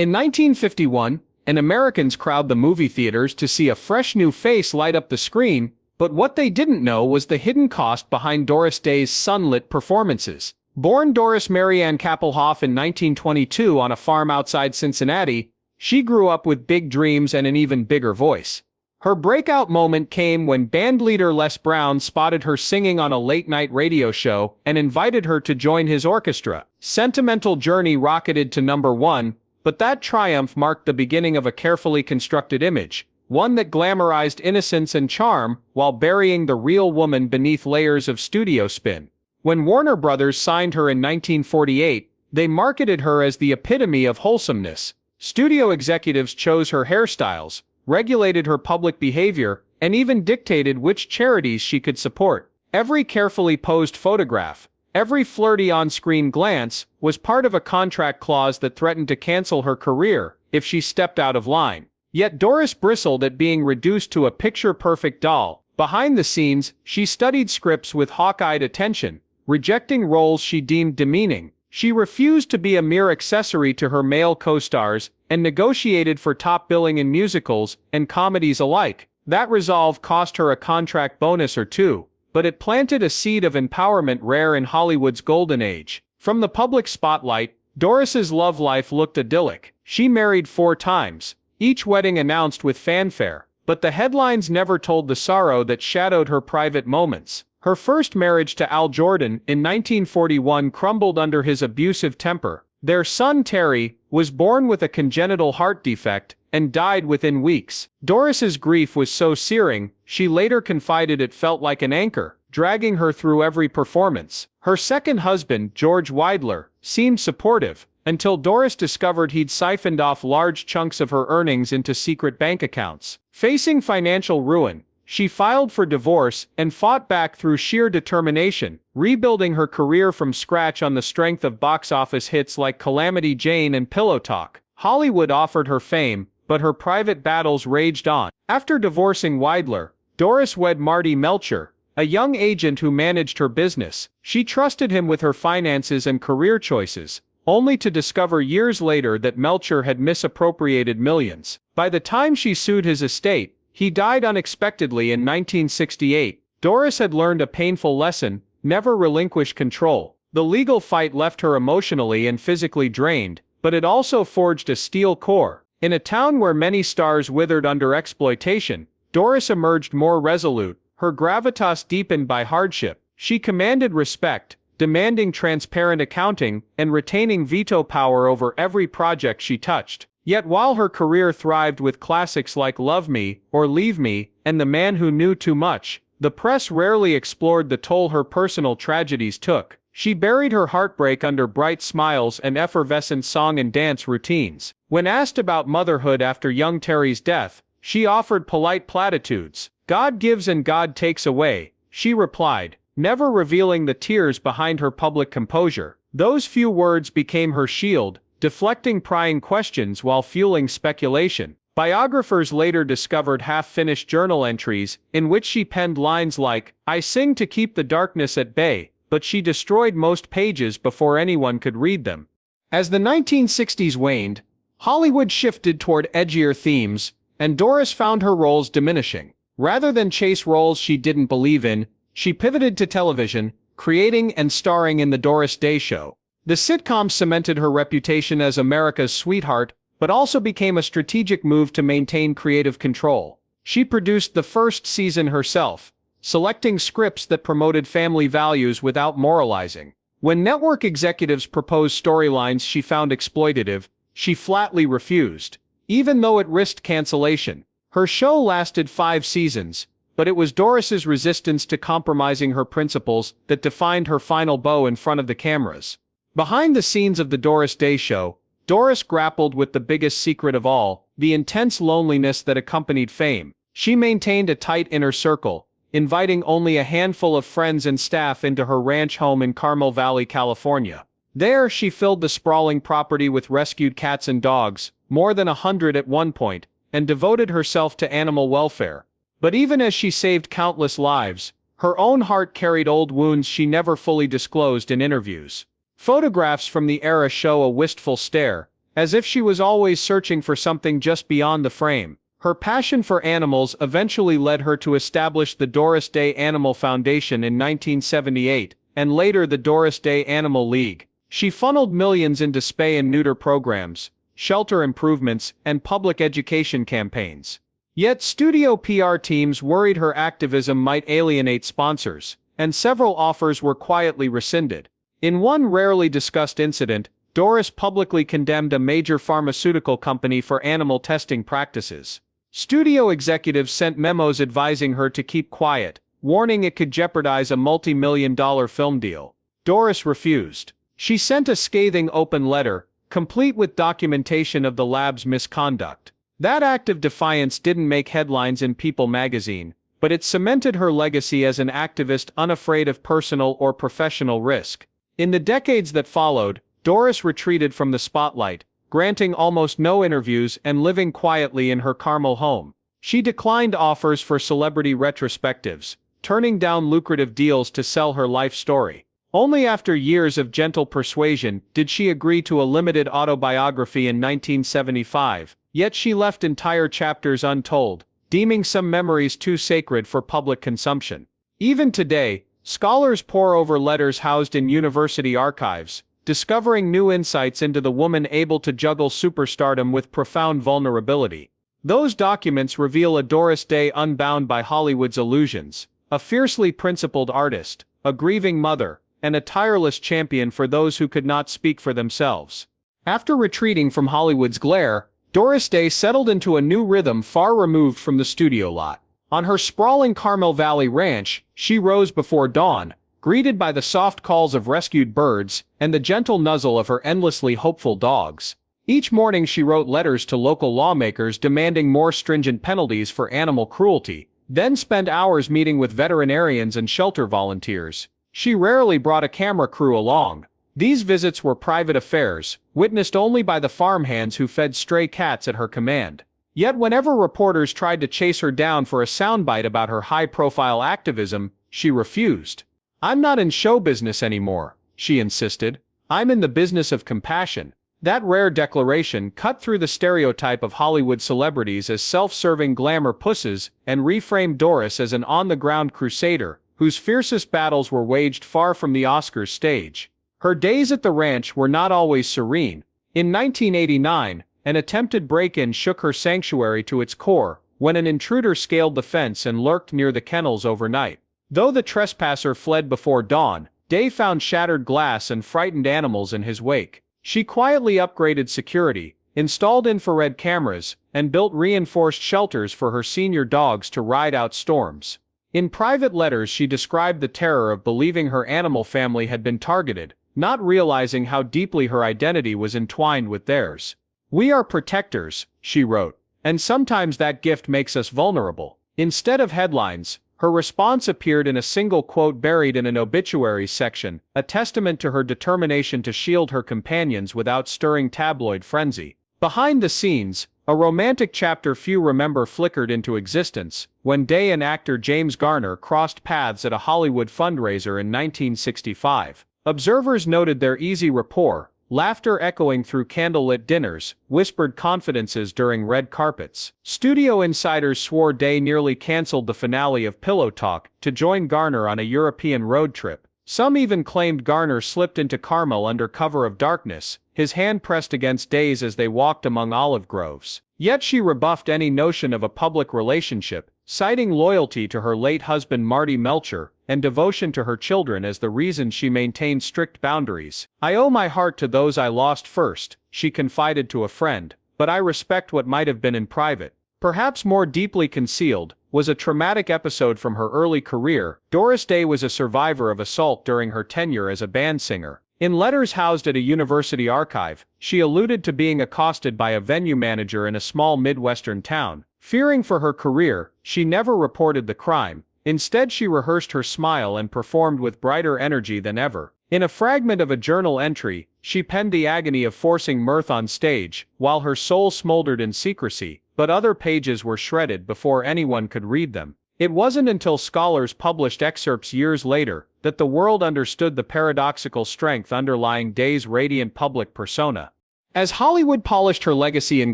In 1951, Americans crowd the movie theaters to see a fresh new face light up the screen, but what they didn't know was the hidden cost behind Doris Day's sunlit performances. Born Doris Mary Ann Kappelhoff in 1922 on a farm outside Cincinnati, she grew up with big dreams and an even bigger voice. Her breakout moment came when bandleader Les Brown spotted her singing on a late-night radio show and invited her to join his orchestra. Sentimental Journey rocketed to #1, but that triumph marked the beginning of a carefully constructed image, one that glamorized innocence and charm while burying the real woman beneath layers of studio spin. When Warner Brothers signed her in 1948, they marketed her as the epitome of wholesomeness. Studio executives chose her hairstyles, regulated her public behavior, and even dictated which charities she could support. Every carefully posed photograph, every flirty on-screen glance, was part of a contract clause that threatened to cancel her career if she stepped out of line. Yet Doris bristled at being reduced to a picture-perfect doll. Behind the scenes, she studied scripts with hawk-eyed attention, rejecting roles she deemed demeaning. She refused to be a mere accessory to her male co-stars and negotiated for top billing in musicals and comedies alike. That resolve cost her a contract bonus or two, but it planted a seed of empowerment rare in Hollywood's golden age. From the public spotlight, Doris's love life looked idyllic. She married 4 times, each wedding announced with fanfare, but the headlines never told the sorrow that shadowed her private moments. Her first marriage to Al Jordan in 1941 crumbled under his abusive temper. Their son Terry was born with a congenital heart defect and died within weeks. Doris's grief was so searing, she later confided it felt like an anchor, dragging her through every performance. Her second husband, George Weidler, seemed supportive, until Doris discovered he'd siphoned off large chunks of her earnings into secret bank accounts. Facing financial ruin, she filed for divorce and fought back through sheer determination, rebuilding her career from scratch on the strength of box office hits like Calamity Jane and Pillow Talk. Hollywood offered her fame, but her private battles raged on. After divorcing Weidler, Doris wed Marty Melcher, a young agent who managed her business. She trusted him with her finances and career choices, only to discover years later that Melcher had misappropriated millions. By the time she sued his estate, he died unexpectedly in 1968. Doris had learned a painful lesson: never relinquish control. The legal fight left her emotionally and physically drained, but it also forged a steel core. In a town where many stars withered under exploitation, Doris emerged more resolute, her gravitas deepened by hardship. She commanded respect, demanding transparent accounting and retaining veto power over every project she touched. Yet while her career thrived with classics like Love Me or Leave Me and The Man Who Knew Too Much, the press rarely explored the toll her personal tragedies took. She buried her heartbreak under bright smiles and effervescent song and dance routines. When asked about motherhood after young Terry's death, she offered polite platitudes. "God gives and God takes away," she replied, never revealing the tears behind her public composure. Those few words became her shield, deflecting prying questions while fueling speculation. Biographers later discovered half-finished journal entries in which she penned lines like, "I sing to keep the darkness at bay," but she destroyed most pages before anyone could read them. As the 1960s waned, Hollywood shifted toward edgier themes, and Doris found her roles diminishing. Rather than chase roles she didn't believe in, she pivoted to television, creating and starring in The Doris Day Show. The sitcom cemented her reputation as America's sweetheart, but also became a strategic move to maintain creative control. She produced the first season herself, selecting scripts that promoted family values without moralizing. When network executives proposed storylines she found exploitative, she flatly refused, even though it risked cancellation. Her show lasted 5 seasons, but it was Doris's resistance to compromising her principles that defined her final bow in front of the cameras. Behind the scenes of The Doris Day Show, Doris grappled with the biggest secret of all, the intense loneliness that accompanied fame. She maintained a tight inner circle, inviting only a handful of friends and staff into her ranch home in Carmel Valley, California. There, she filled the sprawling property with rescued cats and dogs, more than 100 at one point, and devoted herself to animal welfare. But even as she saved countless lives, her own heart carried old wounds she never fully disclosed in interviews. Photographs from the era show a wistful stare, as if she was always searching for something just beyond the frame. Her passion for animals eventually led her to establish the Doris Day Animal Foundation in 1978, and later the Doris Day Animal League. She funneled millions into spay and neuter programs, shelter improvements, and public education campaigns. Yet studio PR teams worried her activism might alienate sponsors, and several offers were quietly rescinded. In one rarely discussed incident, Doris publicly condemned a major pharmaceutical company for animal testing practices. Studio executives sent memos advising her to keep quiet, warning it could jeopardize a multi-million-dollar film deal. Doris refused. She sent a scathing open letter, complete with documentation of the lab's misconduct. That act of defiance didn't make headlines in People magazine, but it cemented her legacy as an activist unafraid of personal or professional risk. In the decades that followed, Doris retreated from the spotlight, granting almost no interviews and living quietly in her Carmel home. She declined offers for celebrity retrospectives, turning down lucrative deals to sell her life story. Only after years of gentle persuasion did she agree to a limited autobiography in 1975, yet she left entire chapters untold, deeming some memories too sacred for public consumption. Even today, scholars pore over letters housed in university archives, discovering new insights into the woman able to juggle superstardom with profound vulnerability. Those documents reveal a Doris Day unbound by Hollywood's illusions, a fiercely principled artist, a grieving mother, and a tireless champion for those who could not speak for themselves. After retreating from Hollywood's glare, Doris Day settled into a new rhythm far removed from the studio lot. On her sprawling Carmel Valley ranch, she rose before dawn, greeted by the soft calls of rescued birds and the gentle nuzzle of her endlessly hopeful dogs. Each morning she wrote letters to local lawmakers demanding more stringent penalties for animal cruelty, then spent hours meeting with veterinarians and shelter volunteers. She rarely brought a camera crew along. These visits were private affairs, witnessed only by the farmhands who fed stray cats at her command. Yet whenever reporters tried to chase her down for a soundbite about her high-profile activism, she refused. "I'm not in show business anymore," she insisted. "I'm in the business of compassion." That rare declaration cut through the stereotype of Hollywood celebrities as self-serving glamour pusses and reframed Doris as an on-the-ground crusader, whose fiercest battles were waged far from the Oscars stage. Her days at the ranch were not always serene. In 1989, an attempted break-in shook her sanctuary to its core, when an intruder scaled the fence and lurked near the kennels overnight. Though the trespasser fled before dawn, Day found shattered glass and frightened animals in his wake. She quietly upgraded security, installed infrared cameras, and built reinforced shelters for her senior dogs to ride out storms. In private letters she described the terror of believing her animal family had been targeted, not realizing how deeply her identity was entwined with theirs. "We are protectors," she wrote, "and sometimes that gift makes us vulnerable." Instead of headlines, her response appeared in a single quote buried in an obituary section, a testament to her determination to shield her companions without stirring tabloid frenzy. Behind the scenes, a romantic chapter few remember flickered into existence, when Day and actor James Garner crossed paths at a Hollywood fundraiser in 1965. Observers noted their easy rapport, laughter echoing through candlelit dinners, whispered confidences during red carpets. Studio insiders swore Day nearly canceled the finale of Pillow Talk to join Garner on a European road trip. Some even claimed Garner slipped into Carmel under cover of darkness, his hand pressed against Day's as they walked among olive groves. Yet she rebuffed any notion of a public relationship, citing loyalty to her late husband Marty Melcher and devotion to her children as the reason she maintained strict boundaries. "I owe my heart to those I lost first," she confided to a friend, "but I respect what might have been in private." Perhaps more deeply concealed was a traumatic episode from her early career. Doris Day was a survivor of assault during her tenure as a band singer. In letters housed at a university archive, she alluded to being accosted by a venue manager in a small Midwestern town. Fearing for her career, she never reported the crime. Instead, she rehearsed her smile and performed with brighter energy than ever. In a fragment of a journal entry, she penned the agony of forcing mirth on stage, while her soul smoldered in secrecy, but other pages were shredded before anyone could read them. It wasn't until scholars published excerpts years later that the world understood the paradoxical strength underlying Day's radiant public persona. As Hollywood polished her legacy in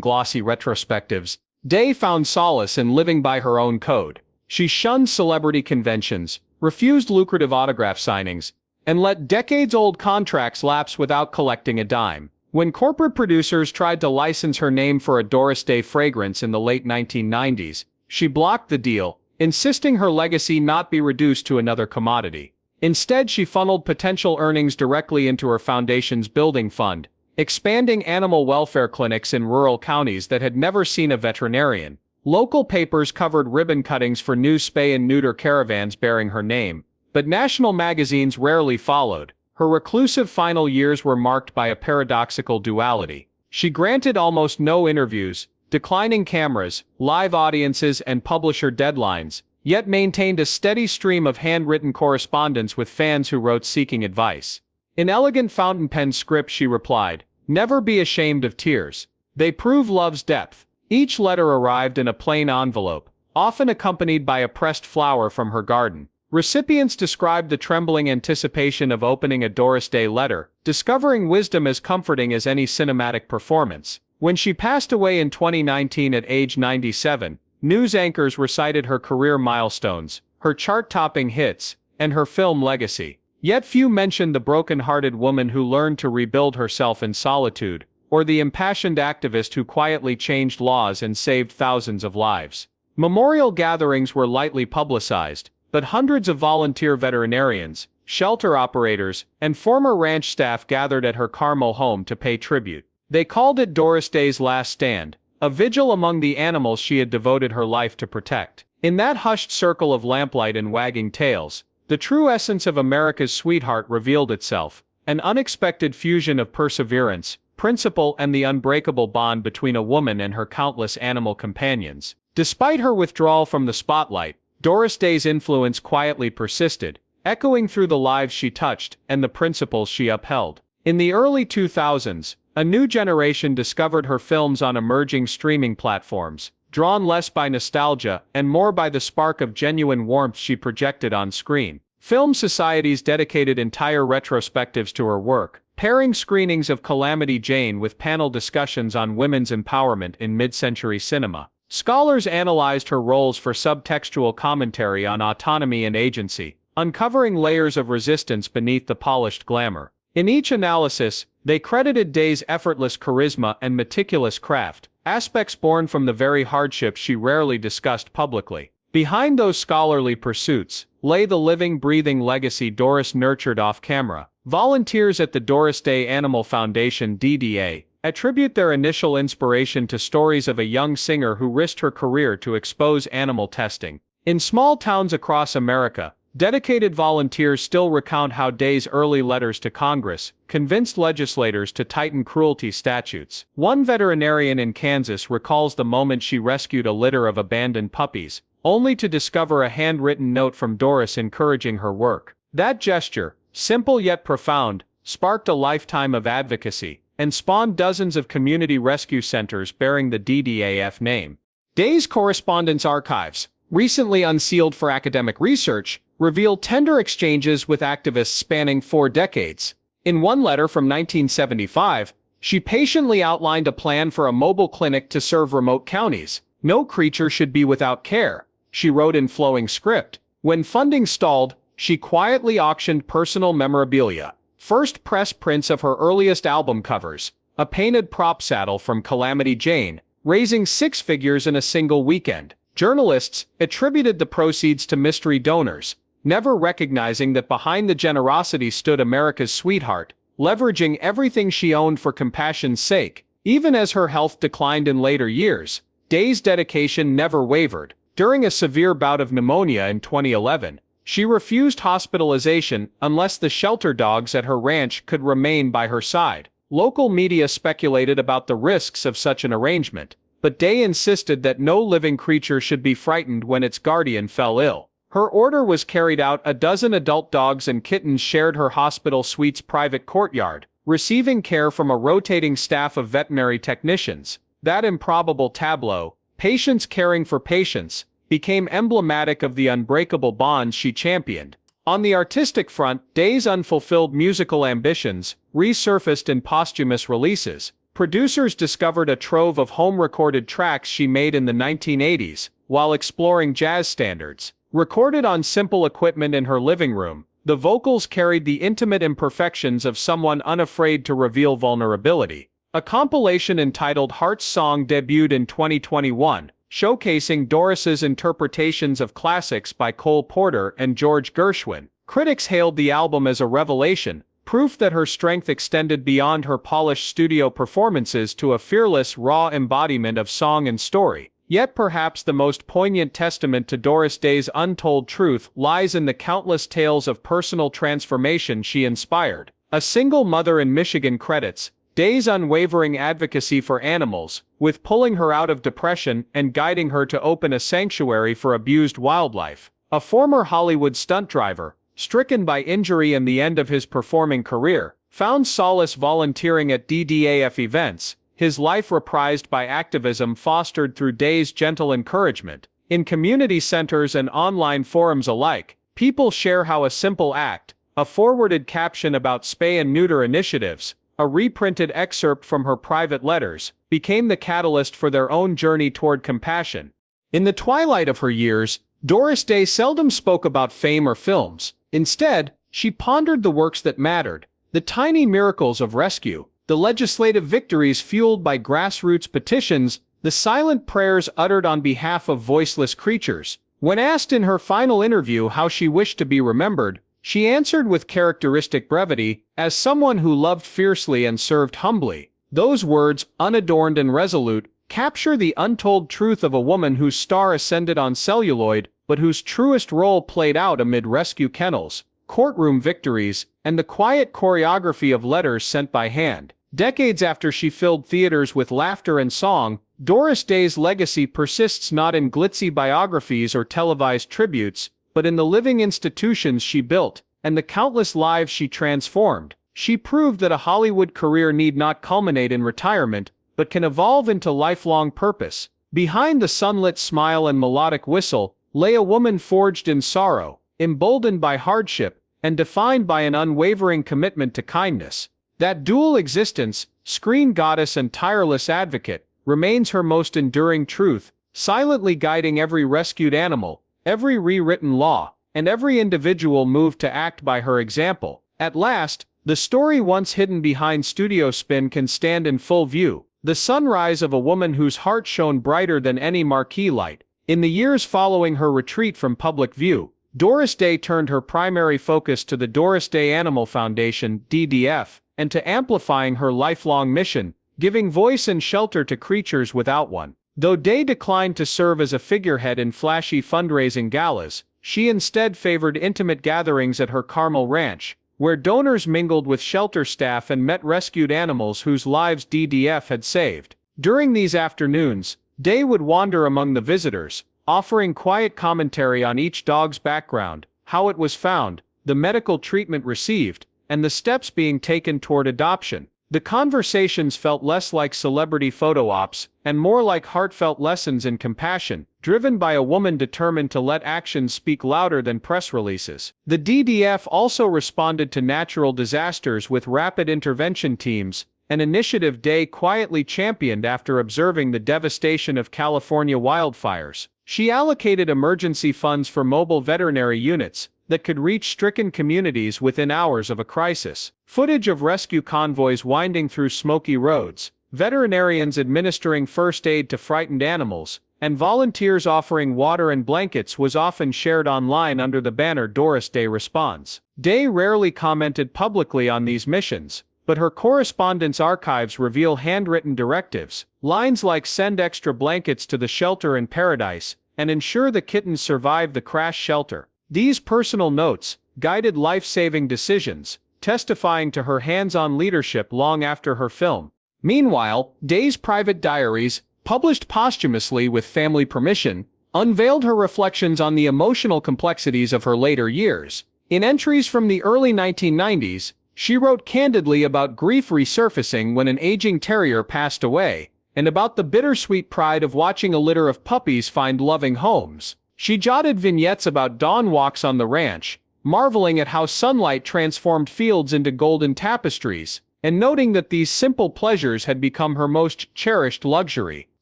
glossy retrospectives, Day found solace in living by her own code. She shunned celebrity conventions, refused lucrative autograph signings, and let decades-old contracts lapse without collecting a dime. When corporate producers tried to license her name for a Doris Day fragrance in the late 1990s, she blocked the deal, insisting her legacy not be reduced to another commodity. Instead, she funneled potential earnings directly into her foundation's building fund, expanding animal welfare clinics in rural counties that had never seen a veterinarian. Local papers covered ribbon cuttings for new spay and neuter caravans bearing her name, but national magazines rarely followed. Her reclusive final years were marked by a paradoxical duality. She granted almost no interviews, declining cameras, live audiences, and publisher deadlines, yet maintained a steady stream of handwritten correspondence with fans who wrote seeking advice. In elegant fountain-pen script she replied, "Never be ashamed of tears. They prove love's depth." Each letter arrived in a plain envelope, often accompanied by a pressed flower from her garden. Recipients described the trembling anticipation of opening a Doris Day letter, discovering wisdom as comforting as any cinematic performance. When she passed away in 2019 at age 97, news anchors recited her career milestones, her chart-topping hits, and her film legacy. Yet few mentioned the broken-hearted woman who learned to rebuild herself in solitude, or the impassioned activist who quietly changed laws and saved thousands of lives. Memorial gatherings were lightly publicized, but hundreds of volunteer veterinarians, shelter operators, and former ranch staff gathered at her Carmel home to pay tribute. They called it Doris Day's Last Stand, a vigil among the animals she had devoted her life to protect. In that hushed circle of lamplight and wagging tails, the true essence of America's sweetheart revealed itself, an unexpected fusion of perseverance, principle, and the unbreakable bond between a woman and her countless animal companions. Despite her withdrawal from the spotlight, Doris Day's influence quietly persisted, echoing through the lives she touched and the principles she upheld. In the early 2000s, a new generation discovered her films on emerging streaming platforms, drawn less by nostalgia and more by the spark of genuine warmth she projected on screen. Film societies dedicated entire retrospectives to her work, pairing screenings of Calamity Jane with panel discussions on women's empowerment in mid-century cinema. Scholars analyzed her roles for subtextual commentary on autonomy and agency, uncovering layers of resistance beneath the polished glamour. In each analysis, they credited Day's effortless charisma and meticulous craft, aspects born from the very hardships she rarely discussed publicly. Behind those scholarly pursuits lay the living, breathing legacy Doris nurtured off-camera. Volunteers at the Doris Day Animal Foundation (DDA) attribute their initial inspiration to stories of a young singer who risked her career to expose animal testing. In small towns across America, dedicated volunteers still recount how Day's early letters to Congress convinced legislators to tighten cruelty statutes. One veterinarian in Kansas recalls the moment she rescued a litter of abandoned puppies, only to discover a handwritten note from Doris encouraging her work. That gesture, simple yet profound, sparked a lifetime of advocacy, and spawned dozens of community rescue centers bearing the DDAF name. Day's correspondence archives, recently unsealed for academic research, reveal tender exchanges with activists spanning 4 decades. In one letter from 1975, she patiently outlined a plan for a mobile clinic to serve remote counties. "No creature should be without care," she wrote in flowing script. When funding stalled, she quietly auctioned personal memorabilia. First press prints of her earliest album covers, a painted prop saddle from Calamity Jane, raising 6 figures in a single weekend. Journalists attributed the proceeds to mystery donors, never recognizing that behind the generosity stood America's sweetheart, leveraging everything she owned for compassion's sake. Even as her health declined in later years, Day's dedication never wavered. During a severe bout of pneumonia in 2011, she refused hospitalization unless the shelter dogs at her ranch could remain by her side. Local media speculated about the risks of such an arrangement, but Day insisted that no living creature should be frightened when its guardian fell ill. Her order was carried out. A dozen adult dogs and kittens shared her hospital suite's private courtyard, receiving care from a rotating staff of veterinary technicians. That improbable tableau, patients caring for patients, became emblematic of the unbreakable bonds she championed. On the artistic front, Day's unfulfilled musical ambitions resurfaced in posthumous releases, producers discovered a trove of home-recorded tracks she made in the 1980s, while exploring jazz standards. Recorded on simple equipment in her living room, the vocals carried the intimate imperfections of someone unafraid to reveal vulnerability. A compilation entitled Heart's Song debuted in 2021, showcasing Doris's interpretations of classics by Cole Porter and George Gershwin. Critics hailed the album as a revelation, proof that her strength extended beyond her polished studio performances to a fearless, raw embodiment of song and story. Yet perhaps the most poignant testament to Doris Day's untold truth lies in the countless tales of personal transformation she inspired. A single mother in Michigan credits Day's unwavering advocacy for animals, with pulling her out of depression and guiding her to open a sanctuary for abused wildlife. A former Hollywood stunt driver, stricken by injury and the end of his performing career, found solace volunteering at DDAF events, his life reprised by activism fostered through Day's gentle encouragement. In community centers and online forums alike, people share how a simple act, a forwarded caption about spay and neuter initiatives, a reprinted excerpt from her private letters, became the catalyst for their own journey toward compassion. In the twilight of her years, Doris Day seldom spoke about fame or films. Instead, she pondered the works that mattered, the tiny miracles of rescue, the legislative victories fueled by grassroots petitions, the silent prayers uttered on behalf of voiceless creatures. When asked in her final interview how she wished to be remembered, she answered with characteristic brevity, "As someone who loved fiercely and served humbly." Those words, unadorned and resolute, capture the untold truth of a woman whose star ascended on celluloid, but whose truest role played out amid rescue kennels, courtroom victories, and the quiet choreography of letters sent by hand. Decades after she filled theaters with laughter and song, Doris Day's legacy persists not in glitzy biographies or televised tributes, but in the living institutions she built, and the countless lives she transformed. She proved that a Hollywood career need not culminate in retirement, but can evolve into lifelong purpose. Behind the sunlit smile and melodic whistle lay a woman forged in sorrow, emboldened by hardship, and defined by an unwavering commitment to kindness. That dual existence, screen goddess and tireless advocate, remains her most enduring truth, silently guiding every rescued animal, every rewritten law, and every individual moved to act by her example. At last, the story once hidden behind studio spin can stand in full view, the sunrise of a woman whose heart shone brighter than any marquee light. In the years following her retreat from public view, Doris Day turned her primary focus to the Doris Day Animal Foundation, DDF, and to amplifying her lifelong mission, giving voice and shelter to creatures without one. Though Day declined to serve as a figurehead in flashy fundraising galas, she instead favored intimate gatherings at her Carmel Ranch, where donors mingled with shelter staff and met rescued animals whose lives DDF had saved. During these afternoons, Day would wander among the visitors, offering quiet commentary on each dog's background, how it was found, the medical treatment received, and the steps being taken toward adoption. The conversations felt less like celebrity photo ops, and more like heartfelt lessons in compassion, driven by a woman determined to let actions speak louder than press releases. The DDF also responded to natural disasters with rapid intervention teams, an initiative Day quietly championed after observing the devastation of California wildfires. She allocated emergency funds for mobile veterinary units that could reach stricken communities within hours of a crisis. Footage of rescue convoys winding through smoky roads, veterinarians administering first aid to frightened animals, and volunteers offering water and blankets was often shared online under the banner Doris Day Responds. Day rarely commented publicly on these missions, but her correspondence archives reveal handwritten directives, lines like "send extra blankets to the shelter in Paradise," and "ensure the kittens survive the crash shelter." These personal notes guided life-saving decisions, testifying to her hands-on leadership long after her film. Meanwhile, Day's private diaries, published posthumously with family permission, unveiled her reflections on the emotional complexities of her later years. In entries from the early 1990s, she wrote candidly about grief resurfacing when an aging terrier passed away, and about the bittersweet pride of watching a litter of puppies find loving homes. She jotted vignettes about dawn walks on the ranch, marveling at how sunlight transformed fields into golden tapestries, and noting that these simple pleasures had become her most cherished luxury.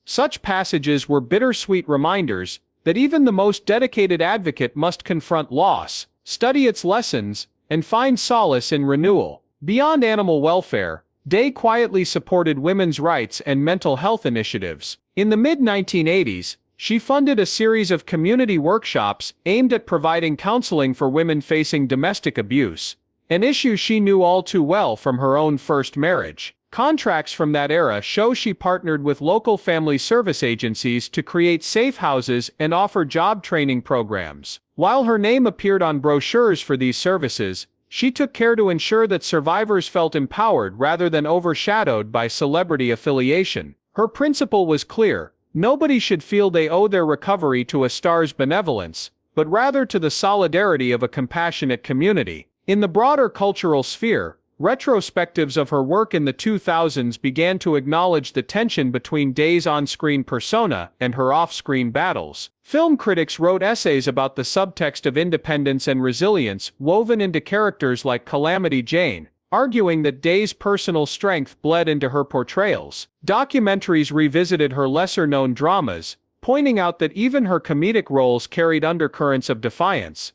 Such passages were bittersweet reminders that even the most dedicated advocate must confront loss, study its lessons, and find solace in renewal. Beyond animal welfare, Day quietly supported women's rights and mental health initiatives. In the mid-1980s, she funded a series of community workshops aimed at providing counseling for women facing domestic abuse, an issue she knew all too well from her own first marriage. Contracts from that era show she partnered with local family service agencies to create safe houses and offer job training programs. While her name appeared on brochures for these services, she took care to ensure that survivors felt empowered rather than overshadowed by celebrity affiliation. Her principle was clear: nobody should feel they owe their recovery to a star's benevolence, but rather to the solidarity of a compassionate community. In the broader cultural sphere, retrospectives of her work in the 2000s began to acknowledge the tension between Day's on-screen persona and her off-screen battles. Film critics wrote essays about the subtext of independence and resilience woven into characters like Calamity Jane, arguing that Day's personal strength bled into her portrayals. Documentaries revisited her lesser-known dramas, pointing out that even her comedic roles carried undercurrents of defiance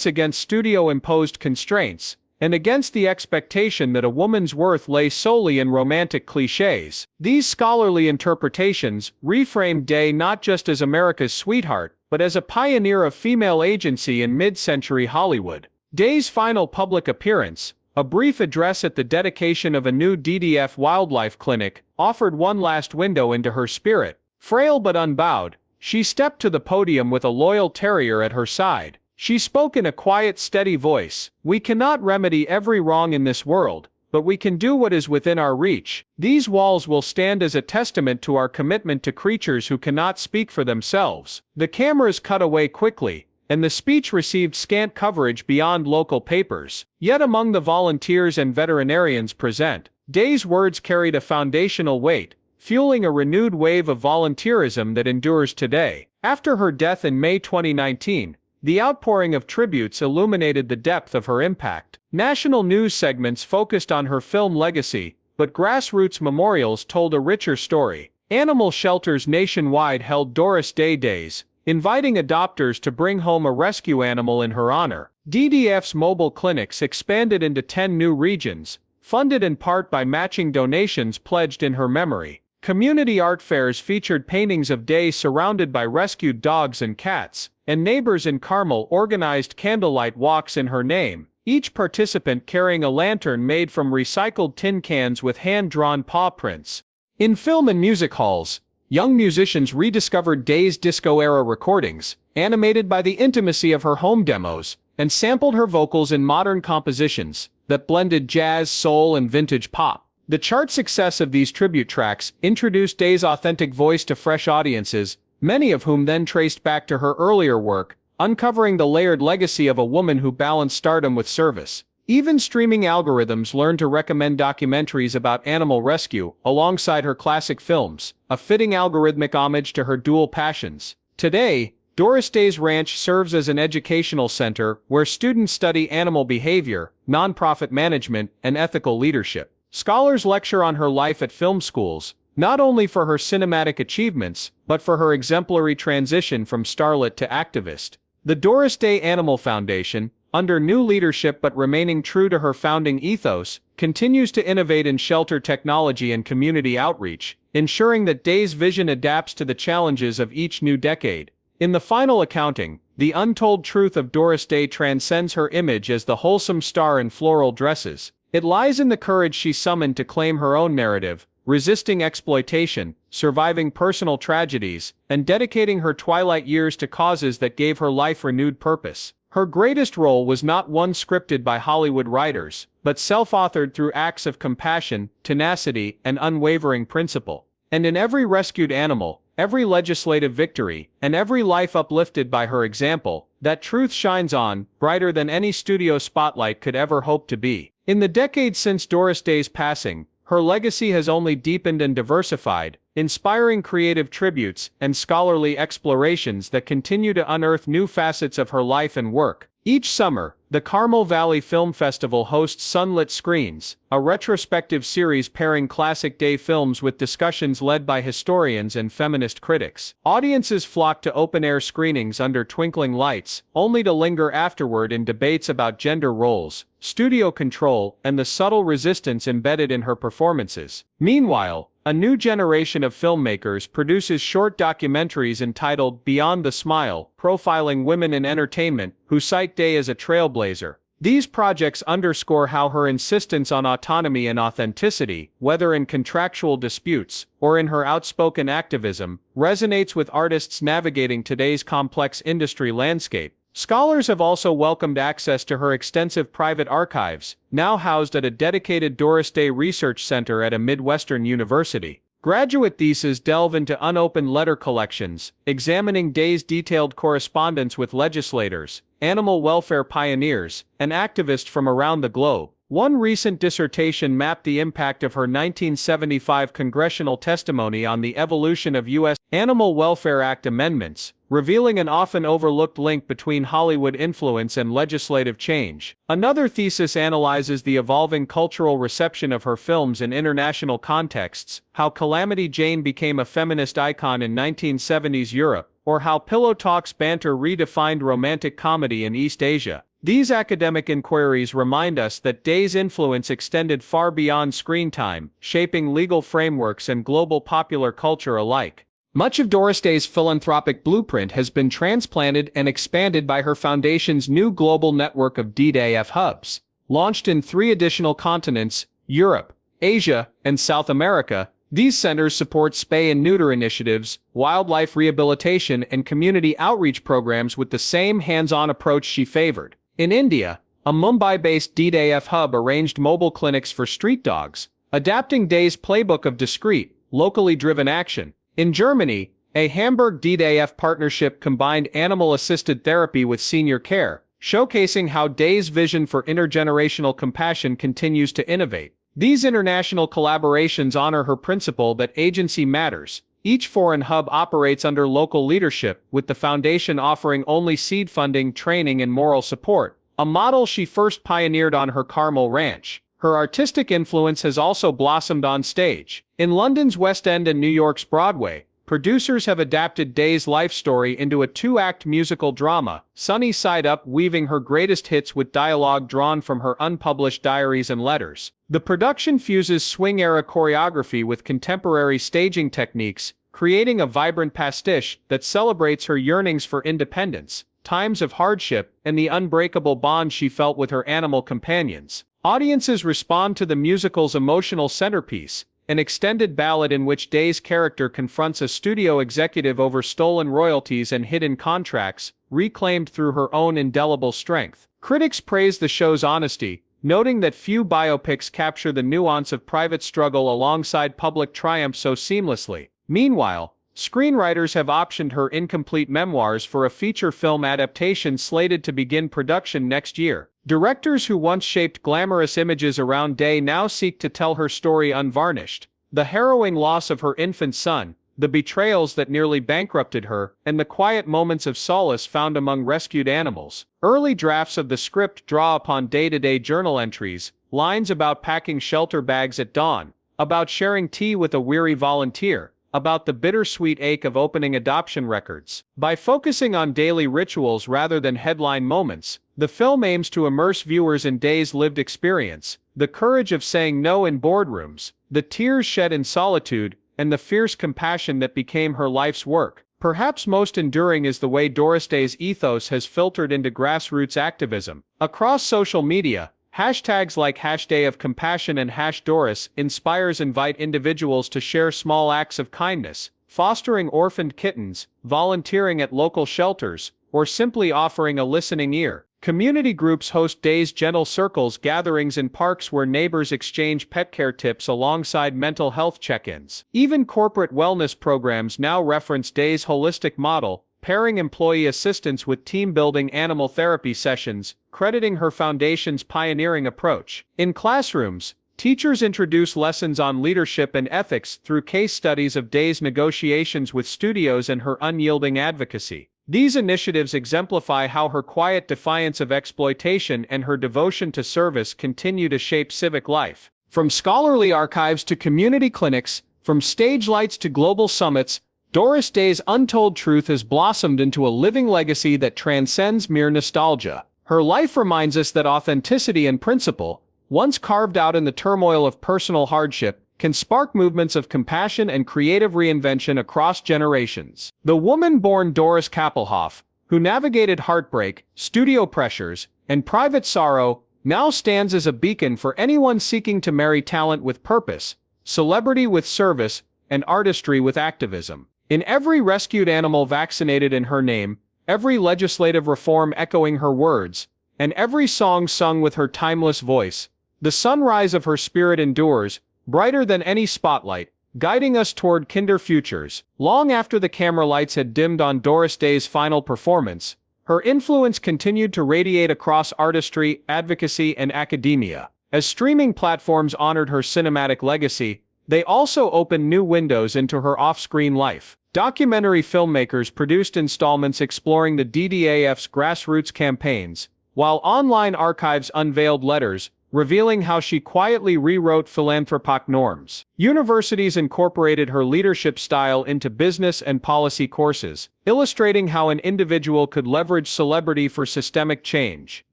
against studio-imposed constraints, and against the expectation that a woman's worth lay solely in romantic cliches. These scholarly interpretations reframed Day not just as America's sweetheart, but as a pioneer of female agency in mid-century Hollywood. Day's final public appearance, a brief address at the dedication of a new DDF wildlife clinic, offered one last window into her spirit. Frail but unbowed, she stepped to the podium with a loyal terrier at her side. She spoke in a quiet, steady voice. "We cannot remedy every wrong in this world, but we can do what is within our reach. These walls will stand as a testament to our commitment to creatures who cannot speak for themselves." The cameras cut away quickly, and the speech received scant coverage beyond local papers. Yet among the volunteers and veterinarians present, Day's words carried a foundational weight, fueling a renewed wave of volunteerism that endures today. After her death in May 2019, the outpouring of tributes illuminated the depth of her impact. National news segments focused on her film legacy, but grassroots memorials told a richer story. Animal shelters nationwide held Doris Day Days, inviting adopters to bring home a rescue animal in her honor. DDF's mobile clinics expanded into 10 new regions, funded in part by matching donations pledged in her memory. Community art fairs featured paintings of Day surrounded by rescued dogs and cats, and neighbors in Carmel organized candlelight walks in her name, each participant carrying a lantern made from recycled tin cans with hand-drawn paw prints. In film and music halls, young musicians rediscovered Day's disco-era recordings, animated by the intimacy of her home demos, and sampled her vocals in modern compositions that blended jazz, soul, and vintage pop. The chart success of these tribute tracks introduced Day's authentic voice to fresh audiences, many of whom then traced back to her earlier work, uncovering the layered legacy of a woman who balanced stardom with service. Even streaming algorithms learned to recommend documentaries about animal rescue alongside her classic films, a fitting algorithmic homage to her dual passions. Today, Doris Day's Ranch serves as an educational center where students study animal behavior, nonprofit management, and ethical leadership. Scholars lecture on her life at film schools, not only for her cinematic achievements, but for her exemplary transition from starlet to activist. The Doris Day Animal Foundation, under new leadership but remaining true to her founding ethos, continues to innovate in shelter technology and community outreach, ensuring that Day's vision adapts to the challenges of each new decade. In the final accounting, the untold truth of Doris Day transcends her image as the wholesome star in floral dresses. It lies in the courage she summoned to claim her own narrative, resisting exploitation, surviving personal tragedies, and dedicating her twilight years to causes that gave her life renewed purpose. Her greatest role was not one scripted by Hollywood writers, but self-authored through acts of compassion, tenacity, and unwavering principle. And in every rescued animal, every legislative victory, and every life uplifted by her example, that truth shines on, brighter than any studio spotlight could ever hope to be. In the decades since Doris Day's passing, her legacy has only deepened and diversified, inspiring creative tributes and scholarly explorations that continue to unearth new facets of her life and work. Each summer, The Carmel Valley Film Festival hosts Sunlit Screens, a retrospective series pairing classic day films with discussions led by historians and feminist critics. Audiences flock to open-air screenings under twinkling lights, only to linger afterward in debates about gender roles, studio control, and the subtle resistance embedded in her performances. Meanwhile, a new generation of filmmakers produces short documentaries entitled Beyond the Smile, profiling women in entertainment, who cite Day as a trailblazer. These projects underscore how her insistence on autonomy and authenticity, whether in contractual disputes or in her outspoken activism, resonates with artists navigating today's complex industry landscape. Scholars have also welcomed access to her extensive private archives, now housed at a dedicated Doris Day Research Center at a Midwestern university. Graduate theses delve into unopened letter collections, examining Day's detailed correspondence with legislators, animal welfare pioneers, and activists from around the globe. One recent dissertation mapped the impact of her 1975 congressional testimony on the evolution of U.S. Animal Welfare Act amendments, revealing an often overlooked link between Hollywood influence and legislative change. Another thesis analyzes the evolving cultural reception of her films in international contexts, how Calamity Jane became a feminist icon in 1970s Europe, or how Pillow Talk's banter redefined romantic comedy in East Asia. These academic inquiries remind us that Day's influence extended far beyond screen time, shaping legal frameworks and global popular culture alike. Much of Doris Day's philanthropic blueprint has been transplanted and expanded by her foundation's new global network of DDAF hubs. Launched in 3 additional continents, Europe, Asia, and South America, these centers support spay and neuter initiatives, wildlife rehabilitation, and community outreach programs with the same hands-on approach she favored. In India, a Mumbai-based DDAF hub arranged mobile clinics for street dogs, adapting Day's playbook of discreet, locally driven action. In Germany, a Hamburg DDAF partnership combined animal-assisted therapy with senior care, showcasing how Day's vision for intergenerational compassion continues to innovate. These international collaborations honor her principle that agency matters. Each foreign hub operates under local leadership, with the foundation offering only seed funding, training, and moral support, a model she first pioneered on her Carmel ranch. Her artistic influence has also blossomed on stage. In London's West End and New York's Broadway, producers have adapted Day's life story into a 2-act musical drama, Sunny Side Up, weaving her greatest hits with dialogue drawn from her unpublished diaries and letters. The production fuses swing-era choreography with contemporary staging techniques, creating a vibrant pastiche that celebrates her yearnings for independence, times of hardship, and the unbreakable bond she felt with her animal companions. Audiences respond to the musical's emotional centerpiece, an extended ballad in which Day's character confronts a studio executive over stolen royalties and hidden contracts, reclaimed through her own indelible strength. Critics praise the show's honesty, noting that few biopics capture the nuance of private struggle alongside public triumph so seamlessly. Meanwhile, screenwriters have optioned her incomplete memoirs for a feature film adaptation slated to begin production next year. Directors who once shaped glamorous images around Day now seek to tell her story unvarnished. The harrowing loss of her infant son, the betrayals that nearly bankrupted her, and the quiet moments of solace found among rescued animals. Early drafts of the script draw upon day-to-day journal entries, lines about packing shelter bags at dawn, about sharing tea with a weary volunteer, about the bittersweet ache of opening adoption records. By focusing on daily rituals rather than headline moments, the film aims to immerse viewers in Day's lived experience, the courage of saying no in boardrooms, the tears shed in solitude, and the fierce compassion that became her life's work. Perhaps most enduring is the way Doris Day's ethos has filtered into grassroots activism. Across social media, hashtags like #DayOfCompassion and #Doris inspires invite individuals to share small acts of kindness, fostering orphaned kittens, volunteering at local shelters, or simply offering a listening ear. Community groups host Day's Gentle Circles gatherings in parks where neighbors exchange pet care tips alongside mental health check-ins. Even corporate wellness programs now reference Day's holistic model, pairing employee assistance with team-building animal therapy sessions, crediting her foundation's pioneering approach. In classrooms, teachers introduce lessons on leadership and ethics through case studies of Day's negotiations with studios and her unyielding advocacy. These initiatives exemplify how her quiet defiance of exploitation and her devotion to service continue to shape civic life. From scholarly archives to community clinics, from stage lights to global summits, Doris Day's untold truth has blossomed into a living legacy that transcends mere nostalgia. Her life reminds us that authenticity and principle, once carved out in the turmoil of personal hardship, can spark movements of compassion and creative reinvention across generations. The woman-born Doris Kappelhoff, who navigated heartbreak, studio pressures, and private sorrow, now stands as a beacon for anyone seeking to marry talent with purpose, celebrity with service, and artistry with activism. In every rescued animal vaccinated in her name, every legislative reform echoing her words, and every song sung with her timeless voice, the sunrise of her spirit endures, brighter than any spotlight, guiding us toward kinder futures. Long after the camera lights had dimmed on Doris Day's final performance, her influence continued to radiate across artistry, advocacy, and academia. As streaming platforms honored her cinematic legacy, they also opened new windows into her off-screen life. Documentary filmmakers produced installments exploring the DDAF's grassroots campaigns, while online archives unveiled letters, revealing how she quietly rewrote philanthropic norms. Universities incorporated her leadership style into business and policy courses, illustrating how an individual could leverage celebrity for systemic change.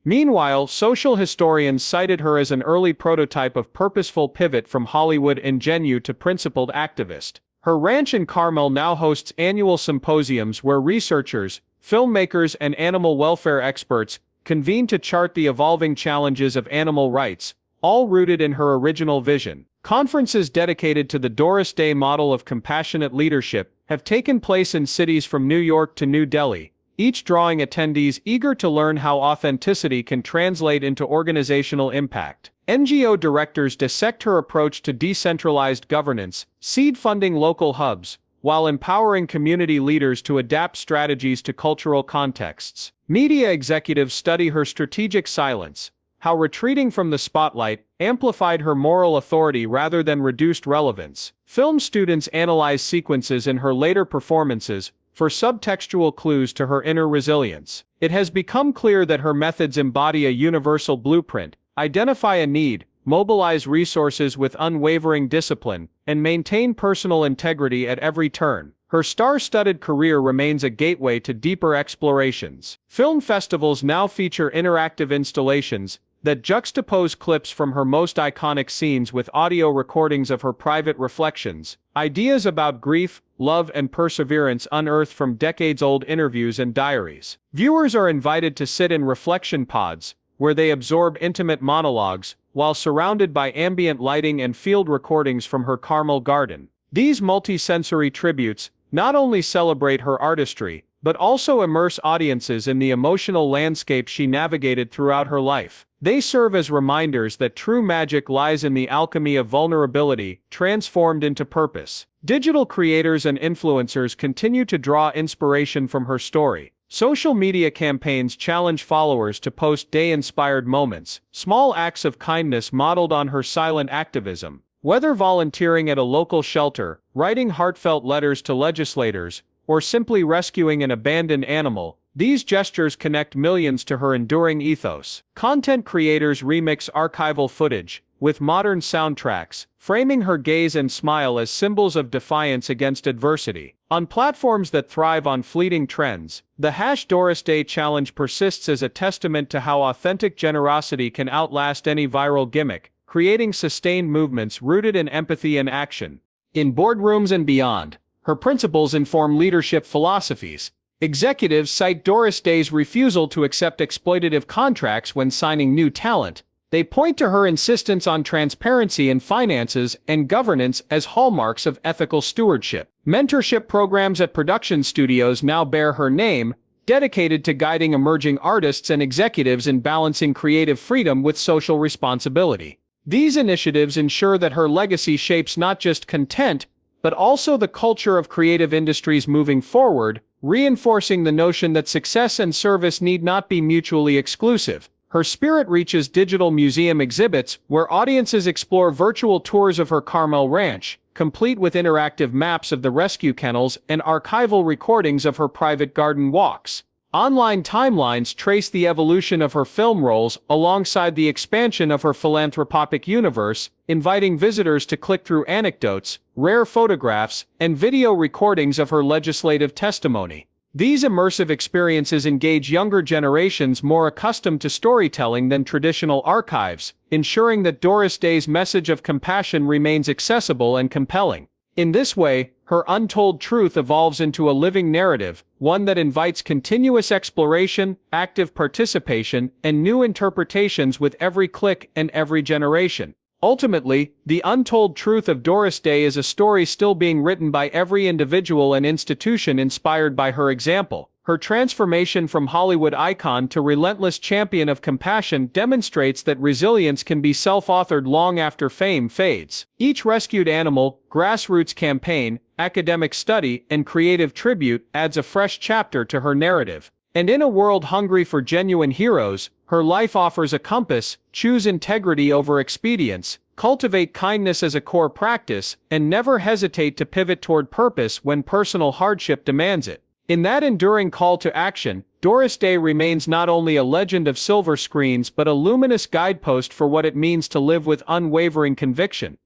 Meanwhile, social historians cited her as an early prototype of purposeful pivot from Hollywood ingenue to principled activist. Her ranch in Carmel now hosts annual symposiums where researchers, filmmakers, and animal welfare experts convene to chart the evolving challenges of animal rights, all rooted in her original vision. Conferences dedicated to the Doris Day model of compassionate leadership have taken place in cities from New York to New Delhi, each drawing attendees eager to learn how authenticity can translate into organizational impact. NGO directors dissect her approach to decentralized governance, seed funding local hubs, while empowering community leaders to adapt strategies to cultural contexts. Media executives study her strategic silence, how retreating from the spotlight amplified her moral authority rather than reduced relevance. Film students analyze sequences in her later performances for subtextual clues to her inner resilience. It has become clear that her methods embody a universal blueprint: identify a need, mobilize resources with unwavering discipline, and maintain personal integrity at every turn. Her star-studded career remains a gateway to deeper explorations. Film festivals now feature interactive installations that juxtapose clips from her most iconic scenes with audio recordings of her private reflections, ideas about grief, love, and perseverance unearthed from decades-old interviews and diaries. Viewers are invited to sit in reflection pods, where they absorb intimate monologues, while surrounded by ambient lighting and field recordings from her Carmel garden. These multi-sensory tributes not only celebrate her artistry, but also immerse audiences in the emotional landscape she navigated throughout her life. They serve as reminders that true magic lies in the alchemy of vulnerability, transformed into purpose. Digital creators and influencers continue to draw inspiration from her story. Social media campaigns challenge followers to post day-inspired moments, small acts of kindness modeled on her silent activism. Whether volunteering at a local shelter, writing heartfelt letters to legislators, or simply rescuing an abandoned animal, these gestures connect millions to her enduring ethos. Content creators remix archival footage with modern soundtracks, framing her gaze and smile as symbols of defiance against adversity. On platforms that thrive on fleeting trends, the #Doris Day challenge persists as a testament to how authentic generosity can outlast any viral gimmick, creating sustained movements rooted in empathy and action. In boardrooms and beyond, her principles inform leadership philosophies. Executives cite Doris Day's refusal to accept exploitative contracts when signing new talent. They point to her insistence on transparency in finances and governance as hallmarks of ethical stewardship. Mentorship programs at production studios now bear her name, dedicated to guiding emerging artists and executives in balancing creative freedom with social responsibility. These initiatives ensure that her legacy shapes not just content, but also the culture of creative industries moving forward, reinforcing the notion that success and service need not be mutually exclusive. Her spirit reaches digital museum exhibits, where audiences explore virtual tours of her Carmel ranch, complete with interactive maps of the rescue kennels and archival recordings of her private garden walks. Online timelines trace the evolution of her film roles alongside the expansion of her philanthropic universe, inviting visitors to click through anecdotes, rare photographs, and video recordings of her legislative testimony. These immersive experiences engage younger generations more accustomed to storytelling than traditional archives, ensuring that Doris Day's message of compassion remains accessible and compelling. In this way, her untold truth evolves into a living narrative, one that invites continuous exploration, active participation, and new interpretations with every click and every generation. Ultimately, the untold truth of Doris Day is a story still being written by every individual and institution inspired by her example. Her transformation from Hollywood icon to relentless champion of compassion demonstrates that resilience can be self-authored long after fame fades. Each rescued animal, grassroots campaign, academic study, and creative tribute adds a fresh chapter to her narrative. And in a world hungry for genuine heroes, her life offers a compass: choose integrity over expedience, cultivate kindness as a core practice, and never hesitate to pivot toward purpose when personal hardship demands it. In that enduring call to action, Doris Day remains not only a legend of silver screens but a luminous guidepost for what it means to live with unwavering conviction.